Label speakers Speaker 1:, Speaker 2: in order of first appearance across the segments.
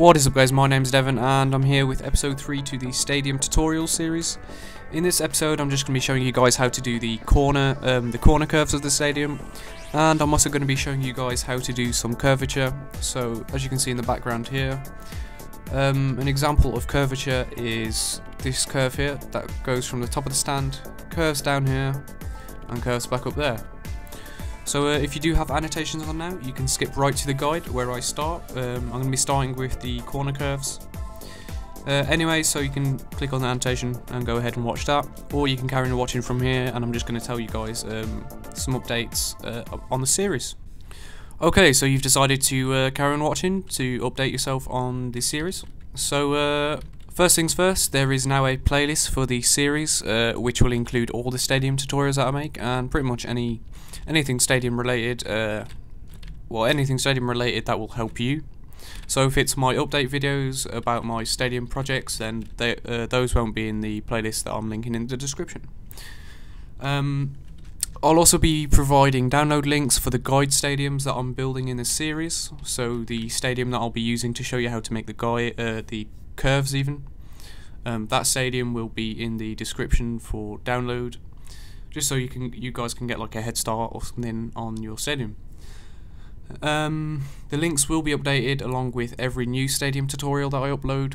Speaker 1: What is up guys, my name's Devon and I'm here with episode 3 to the Stadium tutorial series. In this episode I'm just going to be showing you guys how to do the corner curves of the stadium, and I'm also going to be showing you guys how to do some curvature. So as you can see in the background here, an example of curvature is this curve here that goes from the top of the stand, curves down here and curves back up there. So if you do have annotations on now, you can skip right to the guide where I start. I'm going to be starting with the corner curves. Anyway, so you can click on the annotation and go ahead and watch that, or you can carry on watching from here, and I'm just going to tell you guys some updates on the series. Okay, so you've decided to carry on watching to update yourself on the series. So first things first, there is now a playlist for the series which will include all the stadium tutorials that I make, and pretty much anything stadium related, anything stadium related that will help you. So if it's my update videos about my stadium projects, then those won't be in the playlist that I'm linking in the description. I'll also be providing download links for the guide stadiums that I'm building in this series. So the stadium that I'll be using to show you how to make the curves even. That stadium will be in the description for download, just so you guys can get like a head start or something on your stadium. The links will be updated along with every new stadium tutorial that I upload,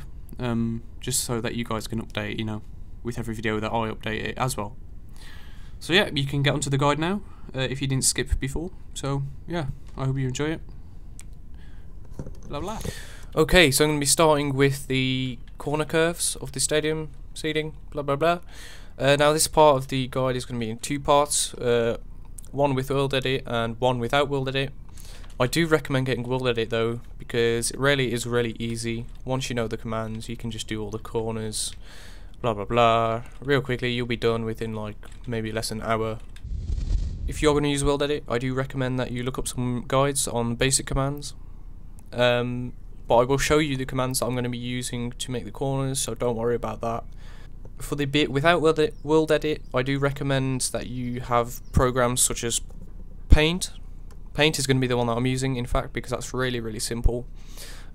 Speaker 1: just so that you guys can update, with every video that I update it as well. So yeah, you can get onto the guide now if you didn't skip before. So yeah, I hope you enjoy it. Blah blah. Okay, so I'm going to be starting with the corner curves of the stadium seating. Blah blah blah. Now this part of the guide is going to be in two parts, one with World Edit and one without World Edit. I do recommend getting World Edit though, because it really is really easy. Once you know the commands, you can just do all the corners, blah blah blah, real quickly. You'll be done within like maybe less than an hour. If you're going to use World Edit, I do recommend that you look up some guides on basic commands. But I will show you the commands that I'm going to be using to make the corners, so don't worry about that. For the bit without World Edit, I do recommend that you have programs such as Paint. Paint is going to be the one that I'm using, in fact, because that's really, really simple.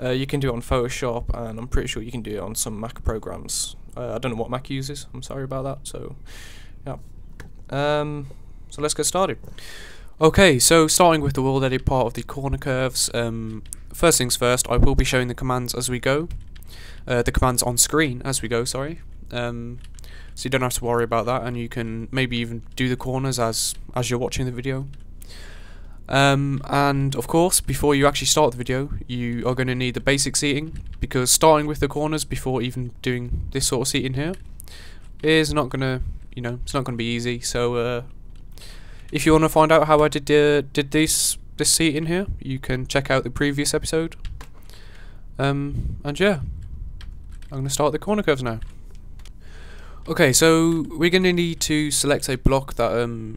Speaker 1: You can do it on Photoshop, and I'm pretty sure you can do it on some Mac programs. I don't know what Mac uses, I'm sorry about that, so yeah. So let's get started. Okay, so starting with the World Edit part of the corner curves, first things first, I will be showing the commands as we go. The commands on screen as we go, sorry. So you don't have to worry about that, and you can maybe even do the corners as you're watching the video. And of course, before you actually start the video, you are going to need the basic seating, because starting with the corners before even doing this sort of seating here is not gonna, it's not gonna be easy. So if you want to find out how I did this seating here, you can check out the previous episode. And yeah, I'm gonna start the corner curves now. Okay, so we're going to need to select a block that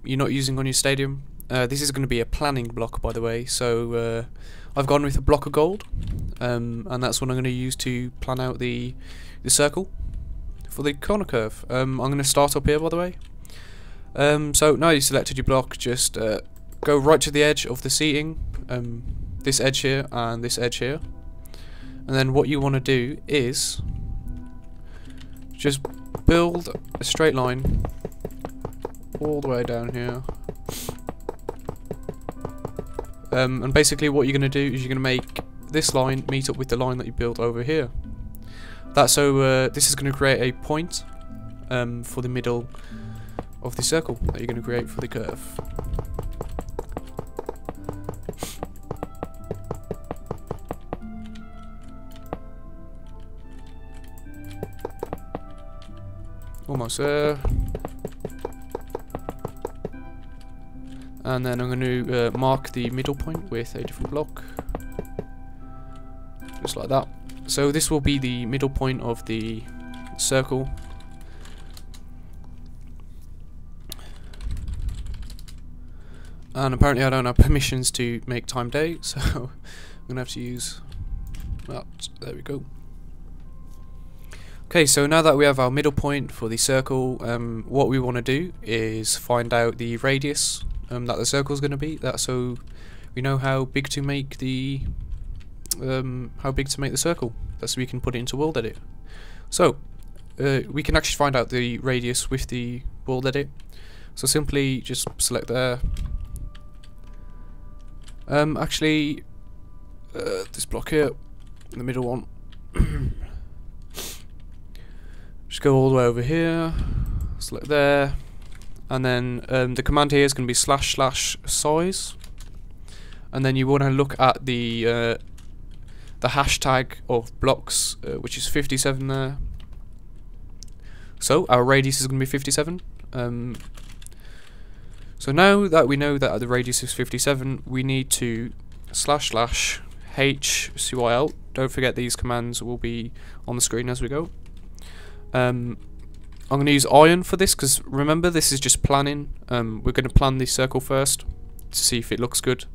Speaker 1: you're not using on your stadium. This is going to be a planning block, by the way, so I've gone with a block of gold, and that's what I'm going to use to plan out the circle for the corner curve. I'm going to start up here, by the way. So now you've selected your block, just go right to the edge of the seating, this edge here and this edge here, and then what you want to do is just build a straight line all the way down here, and basically what you're going to do is you're going to make this line meet up with the line that you built over here. This is going to create a point for the middle of the circle that you're going to create for the curve. Almost there. And then I'm going to mark the middle point with a different block, just like that. So this will be the middle point of the circle. And apparently I don't have permissions to make time day, so I'm going to have to use that. There we go. Okay, so now that we have our middle point for the circle, what we want to do is find out the radius that the circle is going to be. So we know how big to make the how big to make the circle. That's so we can put it into world edit. So we can actually find out the radius with the world edit. So simply just select there. Actually, this block here, the middle one. Just go all the way over here, select there, and then the command here is going to be //size, and then you want to look at the hashtag of blocks, which is 57 there. So our radius is going to be 57. So now that we know that the radius is 57, we need to //HCYL. Don't forget these commands will be on the screen as we go. I'm going to use iron for this because remember this is just planning. We're going to plan the circle first to see if it looks good.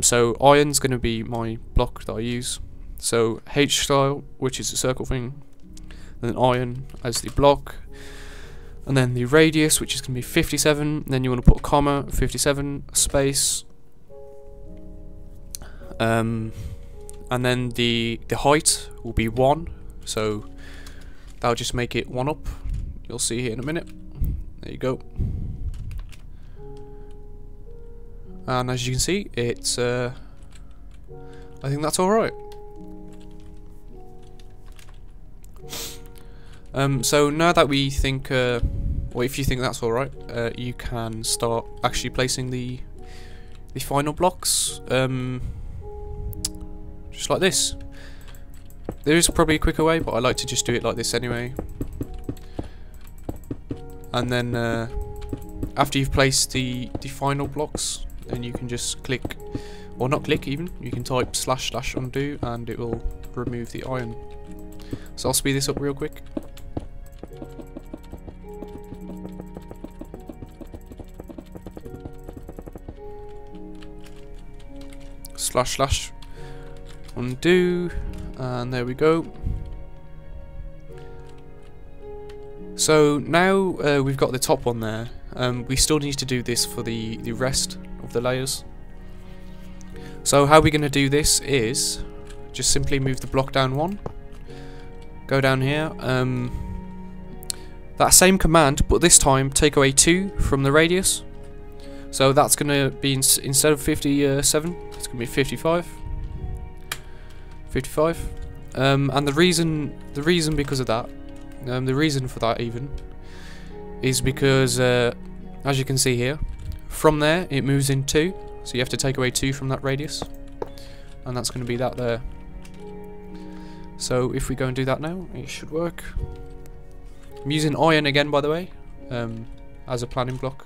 Speaker 1: So iron's going to be my block that I use. So H style, which is the circle thing, and then iron as the block, and then the radius, which is going to be 57. And then you want to put a comma, 57 space, and then the height will be 1. So that'll just make it 1 up. You'll see here in a minute. There you go. And as you can see, it's I think that's alright. So now that we think, or if you think that's alright, you can start actually placing the final blocks, just like this. There is probably a quicker way, but I like to just do it like this anyway. And then after you've placed the final blocks, then you can just click, or not click even, you can type //undo and it will remove the iron. So I'll speed this up real quick. //undo, and there we go. So now we've got the top one there. We still need to do this for the rest of the layers. So how we're going to do this is just simply move the block down 1. Go down here. That same command, but this time take away 2 from the radius. So that's going to be instead of 57, it's going to be 55. 55. And the reason because of that, the reason for that even, is because as you can see here, from there it moves in 2, so you have to take away 2 from that radius, and that's going to be that there. So if we go and do that now, it should work. I'm using iron again, by the way, as a planning block.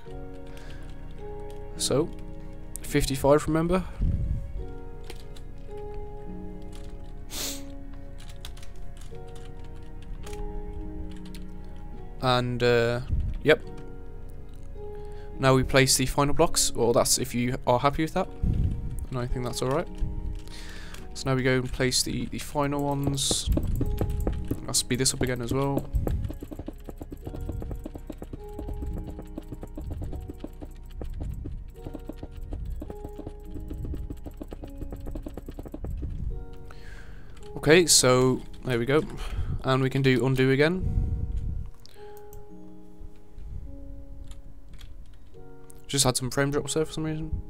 Speaker 1: So 55, remember. And yep. Now we place the final blocks. Well, that's if you are happy with that, and I think that's alright. So now we go and place the final ones. I'll speed this up again as well. Okay, so there we go, and we can do undo again. Just had some frame drops there for some reason.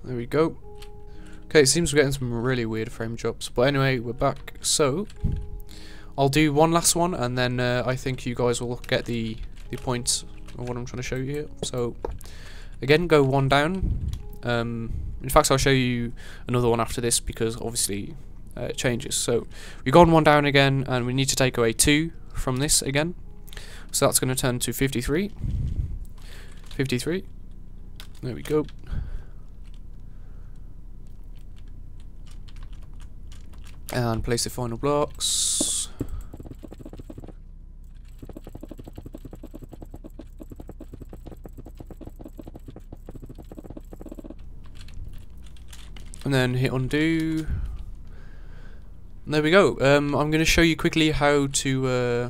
Speaker 1: There we go. Okay, it seems we're getting some really weird frame drops, but anyway, we're back. So I'll do one last one, and then I think you guys will get the point of what I'm trying to show you here. So again, go 1 down. In fact, I'll show you another one after this because obviously it changes. So we've gone 1 down again, and we need to take away 2 from this again. So that's going to turn to 53. 53. There we go. And place the final blocks. And then hit undo. And there we go. I'm going to show you quickly how to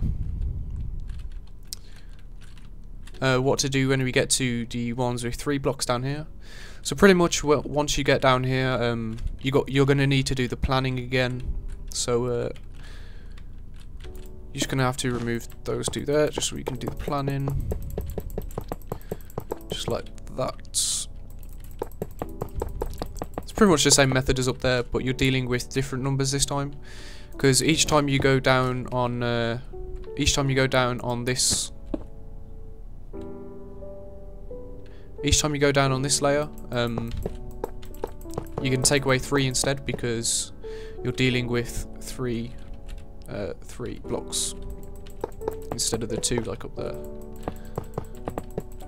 Speaker 1: what to do when we get to the ones with 3 blocks down here. So pretty much once you get down here, you're going to need to do the planning again. So you're just going to have to remove those 2 there, just so we can do the planning. Just like that. It's pretty much the same method as up there, but you're dealing with different numbers this time, because each time you go down on this. Each time you go down on this layer, you can take away 3 instead, because you're dealing with 3 blocks instead of the 2 like up there.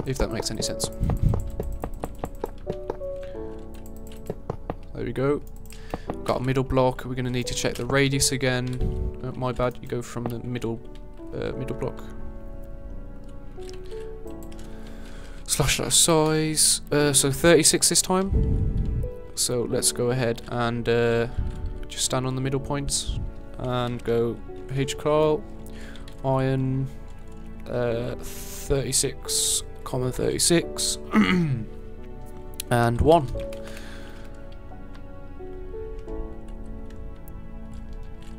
Speaker 1: If that makes any sense. There we go. Got a middle block. We're going to need to check the radius again. Oh, my bad. You go from the middle block. Slash size, so 36 this time. So let's go ahead and just stand on the middle points and go hclarl iron 36, 36 and 1.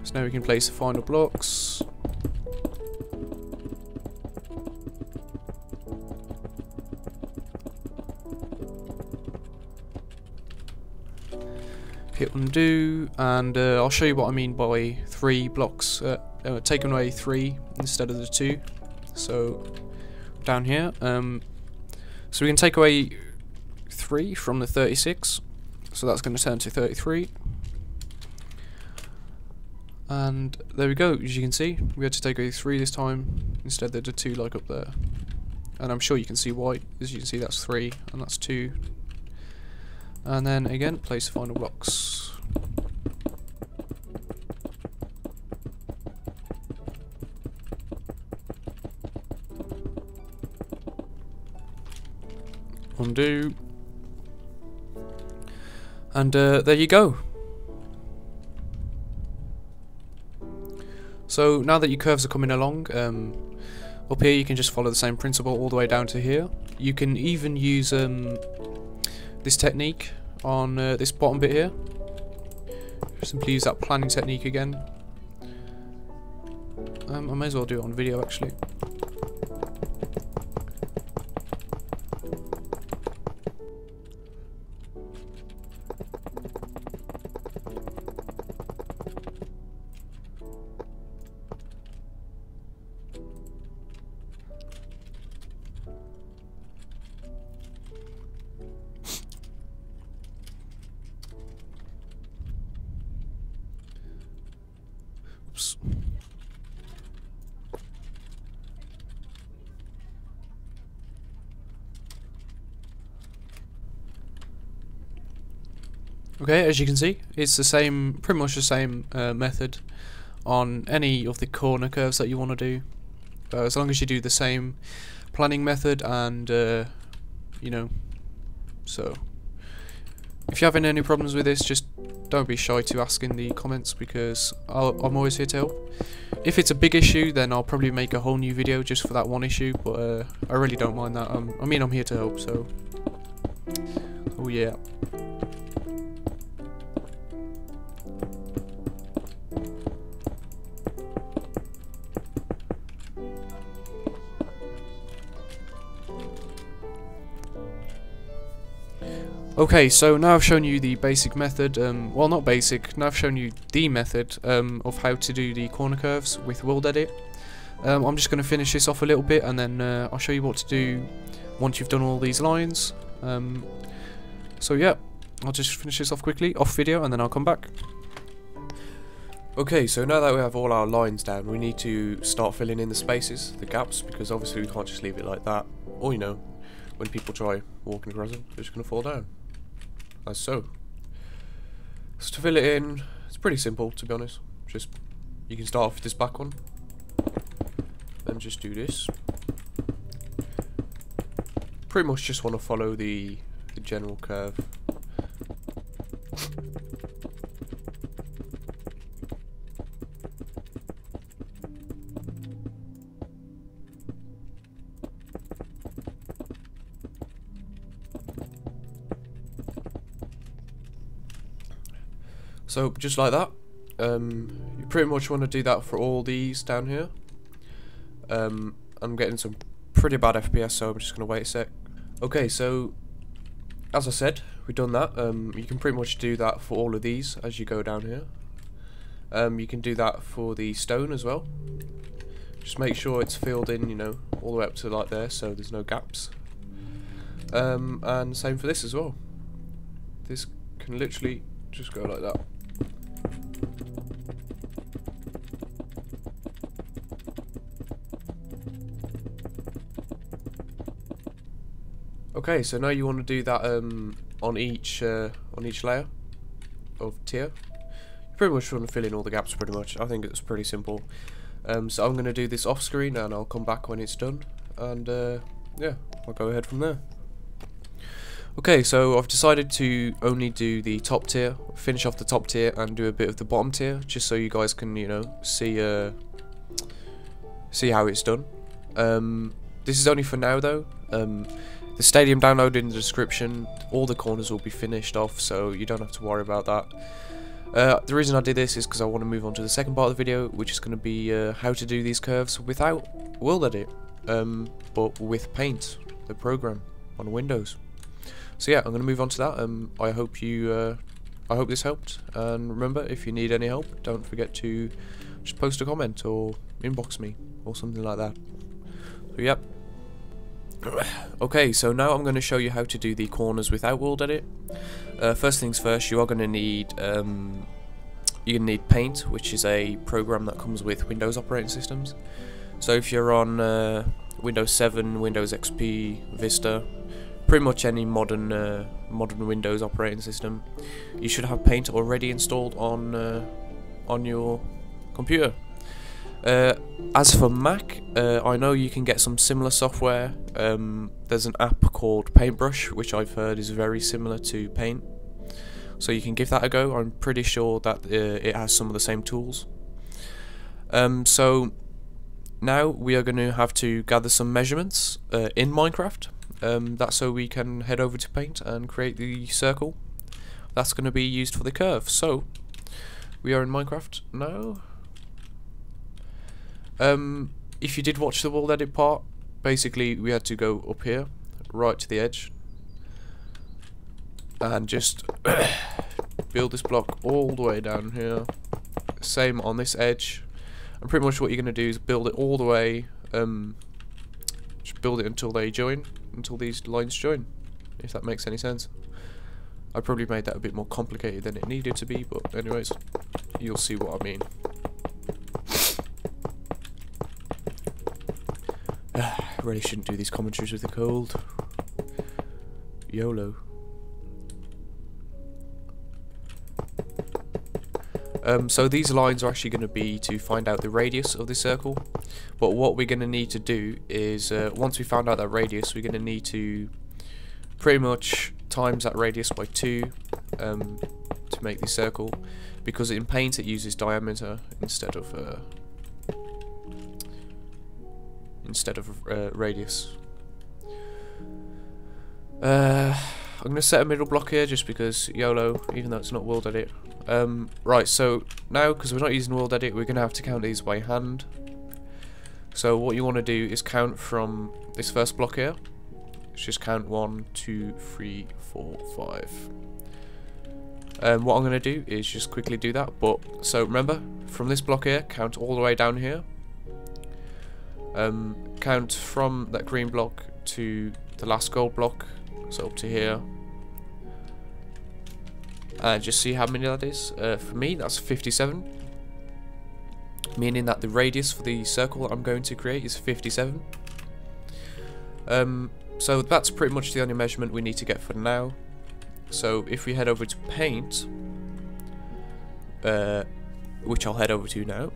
Speaker 1: So now we can place the final blocks. Hit undo, and I'll show you what I mean by 3 blocks, taking away 3 instead of the 2. So down here, so we can take away 3 from the 36, so that's going to turn to 33. And there we go. As you can see, we had to take away 3 this time instead of the 2 like up there. And I'm sure you can see why. As you can see, that's 3 and that's 2. And then again, place the final blocks. Undo. And there you go. So now that your curves are coming along, up here you can just follow the same principle all the way down to here. You can even use this technique on this bottom bit here. Simply use that planning technique again. I may as well do it on video actually. Oops. Okay, as you can see, it's the same, pretty much the same method on any of the corner curves that you want to do. As long as you do the same planning method and, you know, so if you're having any problems with this, just don't be shy to ask in the comments, because I'm always here to help. If it's a big issue, then I'll probably make a whole new video just for that one issue, but I really don't mind that. I mean, I'm here to help, so oh yeah. Okay, so now I've shown you the basic method, well not basic, now I've shown you the method of how to do the corner curves with WorldEdit. I'm just going to finish this off a little bit and then I'll show you what to do once you've done all these lines. So yeah, I'll just finish this off quickly, off video, and then I'll come back. Okay, so now that we have all our lines down, we need to start filling in the spaces, the gaps, because obviously we can't just leave it like that. Or, you know, when people try walking across them, they're just going to fall down. As so. So to fill it in, it's pretty simple to be honest. Just, you can start off with this back one, and just do this. Pretty much just want to follow the general curve.
Speaker 2: So just like that. You pretty much want to do that for all these down here. I'm getting some pretty bad FPS, so I'm just going to wait a sec. Okay, so as I said, we've done that. You can pretty much do that for all of these as you go down here. You can do that for the stone as well. Just make sure it's filled in, you know, all the way up to like there, so there's no gaps. And same for this as well. This can literally just go like that. Okay, so now you want to do that on each layer of tier. You pretty much want to fill in all the gaps pretty much. I think it's pretty simple. So I'm going to do this off screen and I'll come back when it's done, and yeah, I'll go ahead from there. Okay, so I've decided to only do the top tier, finish off the top tier and do a bit of the bottom tier, just so you guys can, you know, see how it's done. This is only for now though. The stadium download in the description, all the corners will be finished off, so you don't have to worry about that. The reason I did this is because I want to move on to the second part of the video, which is going to be how to do these curves without World Edit, but with Paint, the program on Windows. So yeah, I'm going to move on to that. I hope this helped, and remember, if you need any help, don't forget to just post a comment or inbox me or something like that. So yep. Okay, so now I'm going to show you how to do the corners without World Edit. First things first, you are going to need Paint, which is a program that comes with Windows operating systems. So if you're on Windows 7, Windows XP, Vista, pretty much any modern Windows operating system, you should have Paint already installed on your computer. As for Mac, I know you can get some similar software. There's an app called Paintbrush, which I've heard is very similar to Paint, so you can give that a go. I'm pretty sure that it has some of the same tools. So now we are going to have to gather some measurements in Minecraft. That's so we can head over to Paint and create the circle that's going to be used for the curve. So we are in Minecraft now. If you did watch the World Edit part, basically we had to go up here, right to the edge, and just build this block all the way down here. Same on this edge, and pretty much what you're going to do is build it all the way, just build it until they join, until these lines join, if that makes any sense. I probably made that a bit more complicated than it needed to be, but anyways, you'll see what I mean. Really shouldn't do these commentaries with the cold. YOLO. So these lines are actually going to be to find out the radius of the circle, but what we're going to need to do is once we found out that radius, we're going to need to pretty much times that radius by 2 to make the circle, because in Paint it uses diameter instead of radius. I'm going to set a middle block here just because YOLO, even though it's not World Edit. Right, so now, because we're not using World Edit, we're going to have to count these by hand. So what you want to do is count from this first block here. Just count 1, 2, 3, 4, 5. What I'm going to do is just quickly do that. So remember, from this block here, count all the way down here. Count from that green block to the last gold block, so up to here, and just see how many that is. For me, that's 57, meaning that the radius for the circle that I'm going to create is 57. So that's pretty much the only measurement we need to get for now. So if we head over to Paint, which I'll head over to now.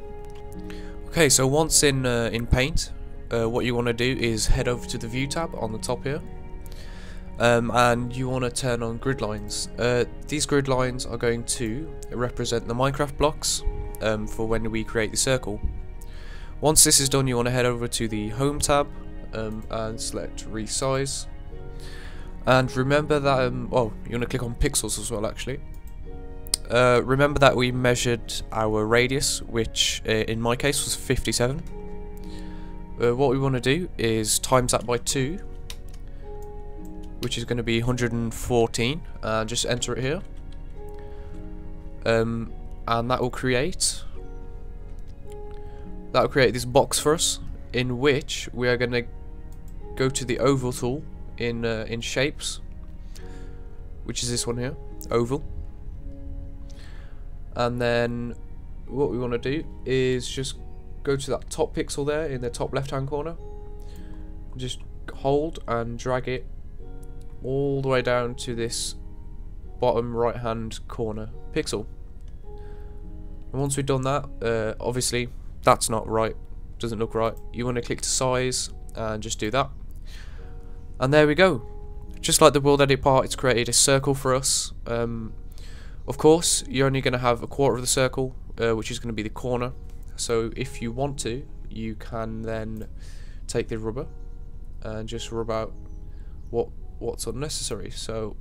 Speaker 2: Okay, so once in Paint, what you want to do is head over to the View tab on the top here, and you want to turn on grid lines. These grid lines are going to represent the Minecraft blocks for when we create the circle. Once this is done, you want to head over to the Home tab and select Resize. And remember that, you want to click on Pixels as well actually. remember that we measured our radius, which in my case was 57. What we want to do is times that by 2, which is going to be 114, and just enter it here. And that will create this box for us, in which we are going to go to the oval tool in shapes, which is this one here, oval. And then what we want to do is just go to that top pixel there in the top left hand corner, just hold and drag it all the way down to this bottom right hand corner pixel. And once we've done that, obviously that's not right, doesn't look right. You want to click to size and just do that, and there we go. Just like the world edit part, it's created a circle for us. Of course, you're only going to have a quarter of the circle, which is going to be the corner. So if you want to, you can then take the rubber and just rub out what's unnecessary. So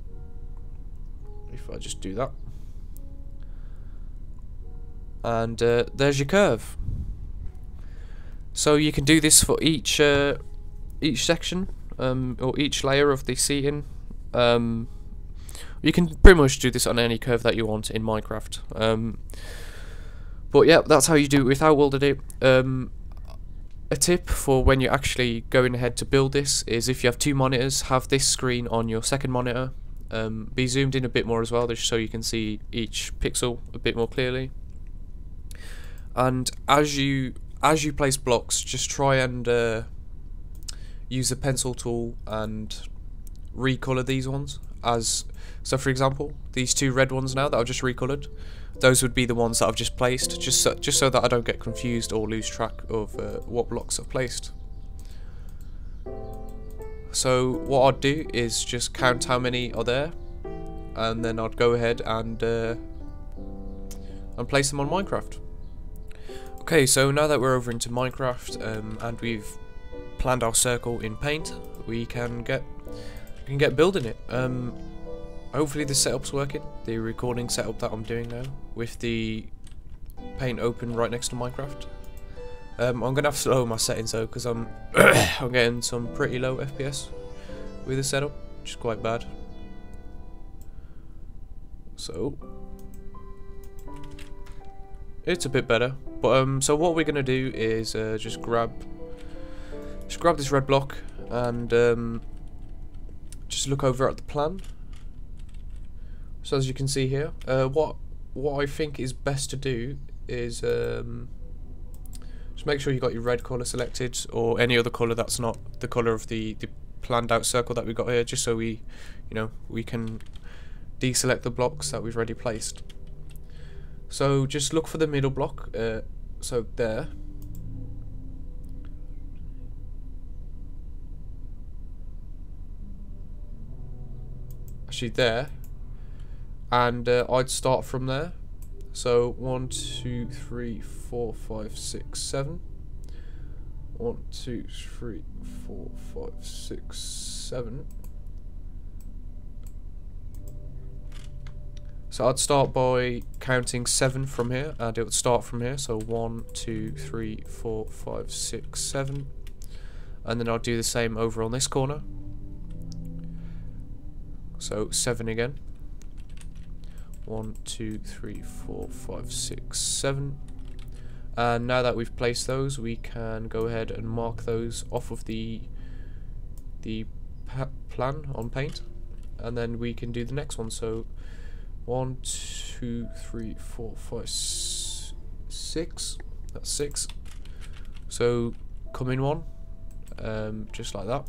Speaker 2: if I just do that, and there's your curve. So you can do this for each section, or each layer of the seating. You can pretty much do this on any curve that you want in Minecraft. But yeah, that's how you do it without World Edit. A tip for when you're actually going ahead to build this is, if you have 2 monitors, have this screen on your second monitor. Be zoomed in a bit more as well, just so you can see each pixel a bit more clearly. And as you place blocks, just try and use the pencil tool and recolor these ones. So for example, these 2 red ones now that I've just recolored, those would be the ones that I've just placed, just so that I don't get confused or lose track of what blocks I've placed. So what I'd do is just count how many are there, and then I'd go ahead and place them on Minecraft. Okay, so now that we're over into Minecraft, and we've planned our circle in Paint, we can get building it. Hopefully the setup's working, the recording setup that I'm doing now, with the Paint open right next to Minecraft. I'm gonna have to slow my settings though, because I'm I'm getting some pretty low FPS with the setup, which is quite bad. So it's a bit better, but so what we're gonna do is just grab this red block and just look over at the plan. So as you can see here, what I think is best to do is just make sure you got your red colour selected, or any other colour that's not the colour of the planned out circle that we got here, just so we can deselect the blocks that we've already placed. So just look for the middle block, so there. Actually there. And I'd start from there. So 1, 2, 3, 4, 5, 6, 7. 1, 2, 3, 4, 5, 6, 7. So I'd start by counting 7 from here, and it would start from here. So 1, 2, 3, 4, 5, 6, 7. And then I'll do the same over on this corner. So 7 again. 1, 2, 3, 4, 5, 6, 7. And now that we've placed those, we can go ahead and mark those off of the plan on Paint, and then we can do the next one. So 1, 2, 3, 4, 5, 6. That's 6. So come in 1, just like that.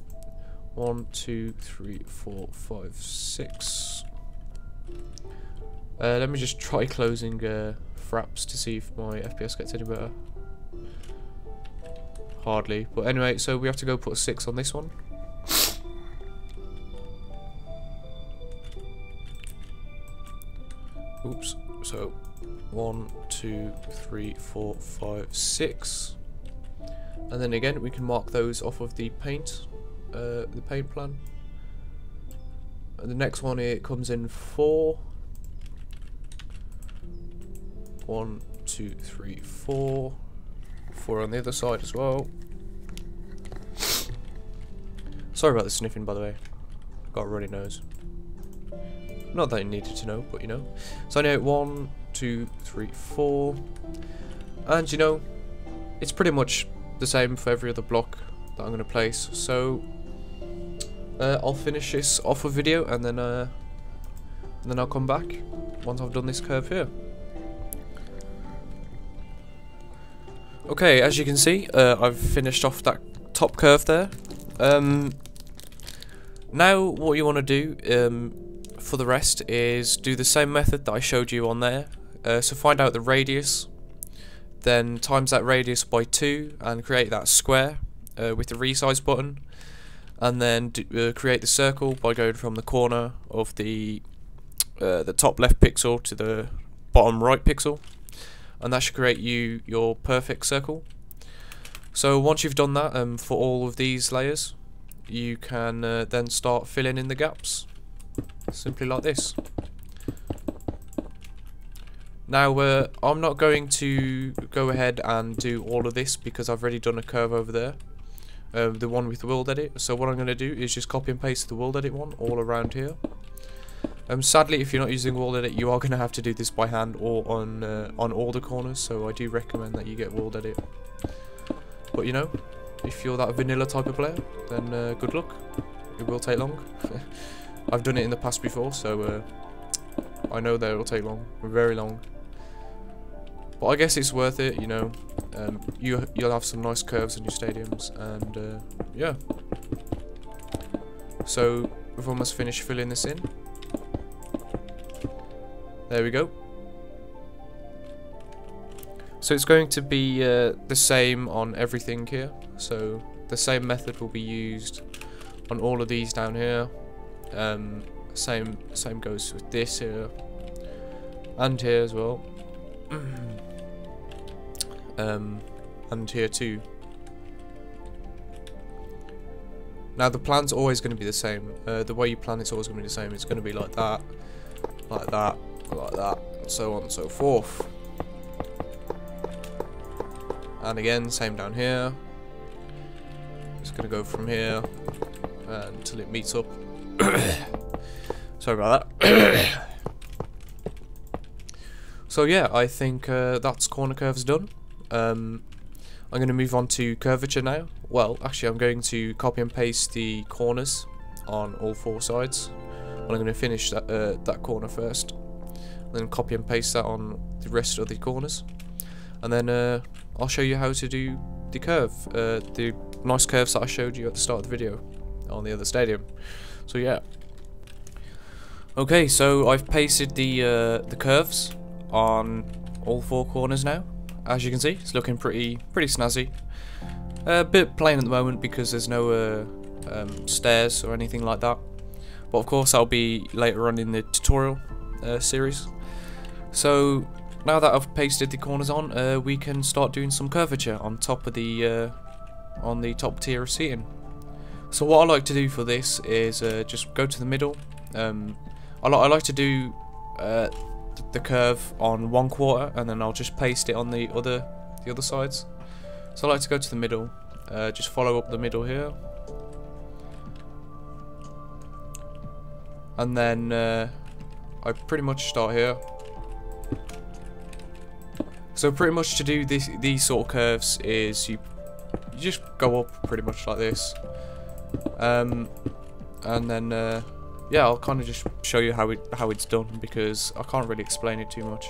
Speaker 2: 1, 2, 3, 4, 5, 6. Let me just try closing fraps to see if my FPS gets any better. Hardly, but anyway, so we have to go put a 6 on this one. Oops. So 1, 2, 3, 4, 5, 6, and then again we can mark those off of the paint plan. And the next one, it comes in 4. 1, 2, 3, 4. 4 on the other side as well. Sorry about the sniffing, by the way. Got a runny nose. Not that you needed to know, but you know. So I know 1, 2, 3, 4. And you know, it's pretty much the same for every other block that I'm going to place. So I'll finish this off a video, and then I'll come back once I've done this curve here. Okay, as you can see, I've finished off that top curve there. Now what you want to do for the rest is do the same method that I showed you on there. So find out the radius, then times that radius by 2 and create that square with the resize button, and then create the circle by going from the corner of the top left pixel to the bottom right pixel, and that should create you your perfect circle. So once you've done that for all of these layers, you can then start filling in the gaps, simply like this. Now I'm not going to go ahead and do all of this because I've already done a curve over there, the one with the world edit. So what I'm going to do is just copy and paste the world edit one all around here. Sadly, if you're not using world edit, you are going to have to do this by hand or on all the corners, so I do recommend that you get world edit. But you know, if you're that vanilla type of player, then good luck. It will take long. I've done it in the past before, so I know that it will take long, very long. But I guess it's worth it, you know. You'll have some nice curves in your stadiums, and yeah. So we've almost finished filling this in. There we go. So it's going to be the same on everything here. So the same method will be used on all of these down here. Same goes with this here and here as well. And here too. Now the plan's always going to be the same. The way you plan it's always going to be the same. It's going to be like that, like that, like that, and so on and so forth. And again, same down here. Just going to go from here until it meets up. Sorry about that. So yeah, I think that's corner curves done. I'm going to move on to curvature now. Well, actually I'm going to copy and paste the corners on all 4 sides. And I'm going to finish that corner first. Then copy and paste that on the rest of the corners. And then I'll show you how to do the curve. The nice curves that I showed you at the start of the video on the other stadium. So yeah. Okay, so I've pasted the curves on all 4 corners now. As you can see, it's looking pretty snazzy. A bit plain at the moment because there's no stairs or anything like that. But of course that'll be later on in the tutorial series. So now that I've pasted the corners on, we can start doing some curvature on top of the top tier of seating. So what I like to do for this is just go to the middle. I like to do the curve on 1/4, and then I'll just paste it on the other sides. So I like to go to the middle, just follow up the middle here, and then I pretty much start here. So pretty much to do these sort of curves is you just go up pretty much like this, and then yeah, I'll kind of just show you how it's done because I can't really explain it too much.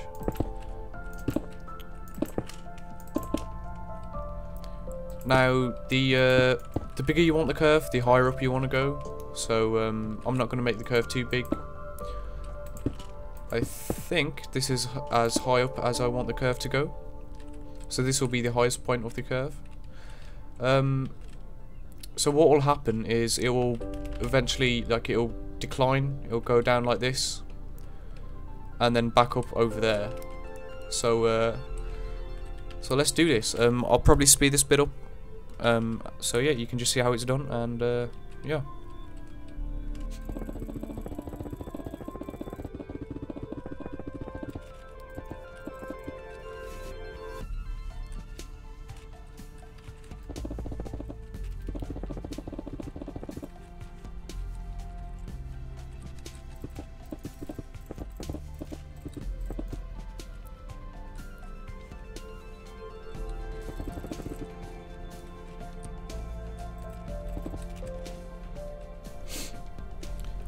Speaker 2: Now the bigger you want the curve, the higher up you want to go. So I'm not going to make the curve too big. I think this is as high up as I want the curve to go. So this will be the highest point of the curve. So what will happen is it will eventually, like, it'll decline, it'll go down like this and then back up over there. So so let's do this. I'll probably speed this bit up, so yeah, you can just see how it's done, and yeah.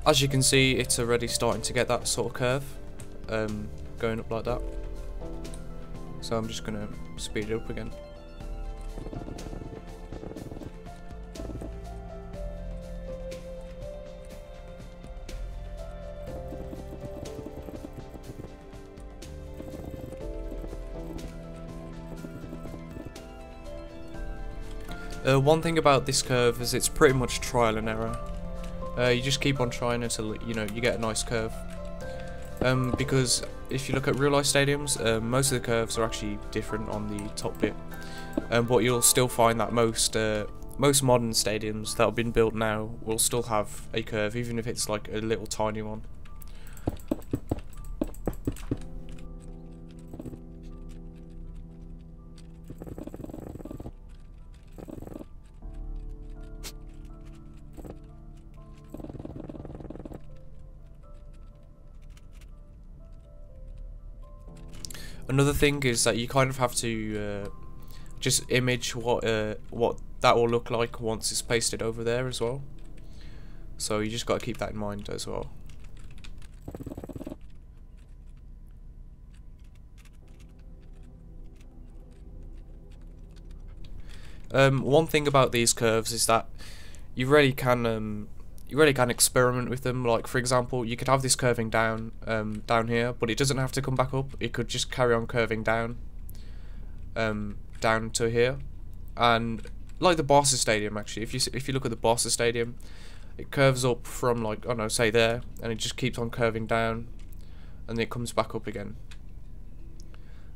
Speaker 2: as you can see, it's already starting to get that sort of curve, going up like that. So I'm just going to speed it up again. One thing about this curve is it's pretty much trial and error. You just keep on trying until you get a nice curve. Because if you look at real life stadiums, most of the curves are actually different on the top bit. But you'll still find that most modern stadiums that have been built now will still have a curve, even if it's like a little tiny one. Another thing is that you kind of have to just image what that will look like once it's pasted over there as well. So you just got to keep that in mind as well. One thing about these curves is that you really can experiment with them. Like, for example, you could have this curving down here, but it doesn't have to come back up. It could just carry on curving down down to here. And like the Barca Stadium, actually, if you look at the Barca Stadium, it curves up from, like, I don't know, say there, and it just keeps on curving down, and then it comes back up again.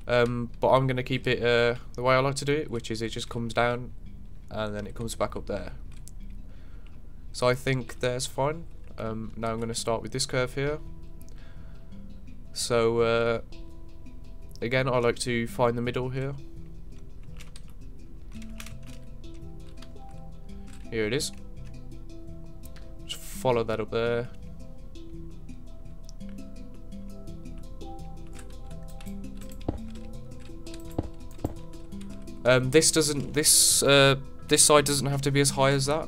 Speaker 2: But I'm going to keep it the way I like to do it, which is it just comes down and then it comes back up there. So I think that's fine. Now I'm going to start with this curve here. So again, I like to find the middle here. Here it is. Just follow that up there. This side doesn't have to be as high as that.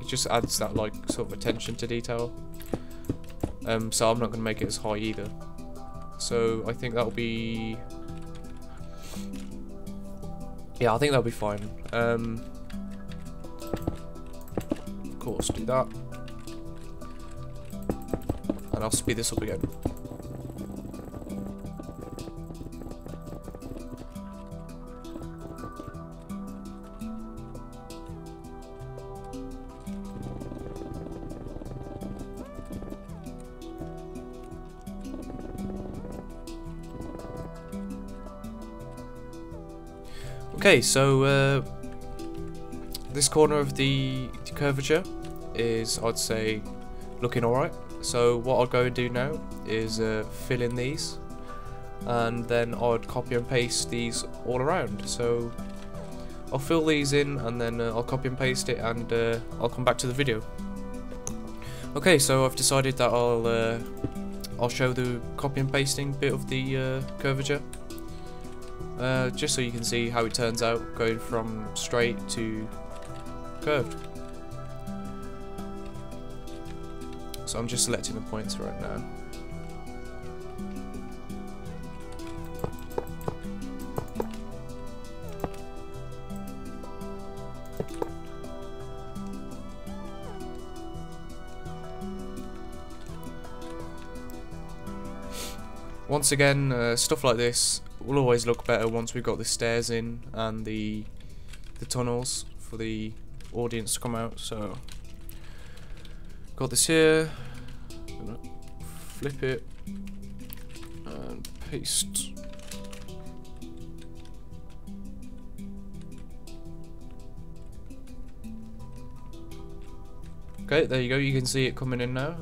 Speaker 2: It just adds that, like, sort of attention to detail. So I'm not going to make it as high either. So I think that'll be, yeah, I think that'll be fine. Of course, do that, and I'll speed this up again. Okay, so this corner of the curvature is, I'd say, looking alright. So what I'll go and do now is fill in these, and then I'd copy and paste these all around. So I'll fill these in, and then I'll copy and paste it, and I'll come back to the video. Okay, so I've decided that I'll show the copy and pasting bit of the curvature. Just so you can see how it turns out going from straight to curved. So I'm just selecting the points right now. Once again, stuff like this will always look better once we've got the stairs in and the tunnels for the audience to come out. So got this here, gonna flip it and paste. Okay, there you go, you can see it coming in now.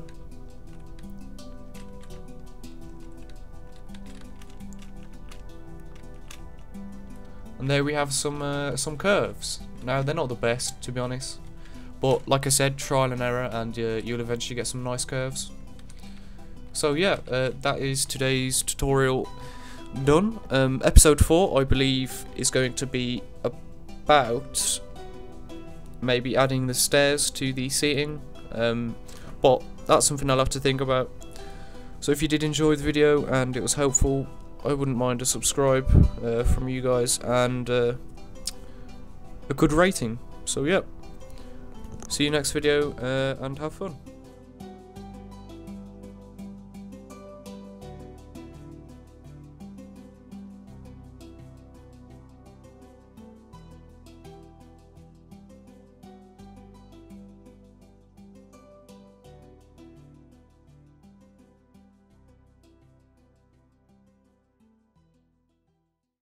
Speaker 2: And there we have some curves. Now, they're not the best, to be honest, but like I said, trial and error, and you'll eventually get some nice curves. So yeah, that is today's tutorial done. Episode 4, I believe, is going to be about maybe adding the stairs to the seating. but that's something I'll have to think about. So if you did enjoy the video and it was helpful, I wouldn't mind a subscribe from you guys and a good rating. So yeah, see you next video and have fun.